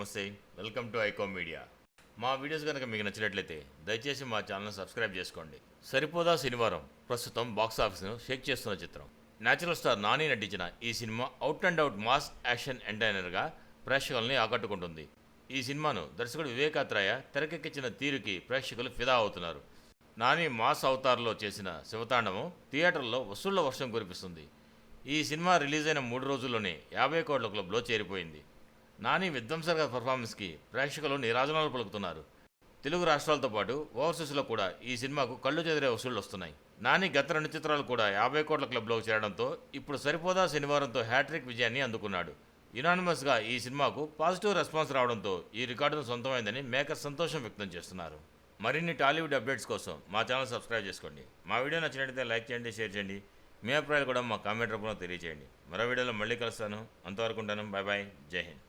నమస్తే. Welcome to iCom media. మా videos కనుక మీకు నచ్చినట్లయితే దయచేసి మా ఛానల్ సబ్స్క్రైబ్ చేసుకోండి. సరిపోదా శనివారం ప్రస్తుతం బాక్స్ ఆఫీస్ను షేక్ చేస్తున్న చిత్రం. న్యాచురల్ స్టార్ నాని నటించిన ఈ cinema out and out mass action ఎంటర్టైనర్గా ప్రేక్షకుల్ని ఆకట్టుకుంటుంది. ఈ సినిమాను దర్శకుడు వివేకాత్రేయ తెరకెక్కించిన తీరుకి ప్రేక్షకులు ఫిదా అవుతున్నారు. నాని మాస్ అవతార్లో చేసిన శివతాండవం థియేటర్లో వసూళ్ల వర్షం కురిపిస్తుంది. ఈ సినిమా రిలీజ్ అయిన 3 రోజుల్లోనే 50 కోట్ల క్లబ్లో చేరిపోయింది. నాని విధ్వంసక పర్ఫార్మెన్స్కి ప్రేక్షకులు నీరాజనాలు పలుకుతున్నారు. తెలుగు రాష్ట్రాలతో పాటు ఓవర్సీస్లో కూడా ఈ సినిమాకు కళ్ళు చెదిరే వసూళ్లు వస్తున్నాయి. నాని గత 2 చిత్రాలు కూడా 50 కోట్ల క్లబ్లోకి చేరడంతో ఇప్పుడు సరిపోదా శనివారంతో హ్యాట్రిక్ విజయాన్ని అందుకున్నాడు. యునానిమస్గా ఈ సినిమాకు పాజిటివ్ రెస్పాన్స్ రావడంతో ఈ రికార్డును సొంతమైందని మేకర్ సంతోషం వ్యక్తం చేస్తున్నారు. మరిన్ని టాలీవుడ్ అప్డేట్స్ కోసం మా ఛానల్ సబ్స్క్రైబ్ చేసుకోండి. మా వీడియో నచ్చినట్లయితే లైక్ చేయండి, షేర్ చేయండి. మీ అభిప్రాయాలు కూడా మా కామెంట్ రూపంలో తెలియజేయండి. మరో వీడియోలో మళ్ళీ కలుస్తాను. అంతవరకు ఉంటాను. Bye bye. జై హింద్.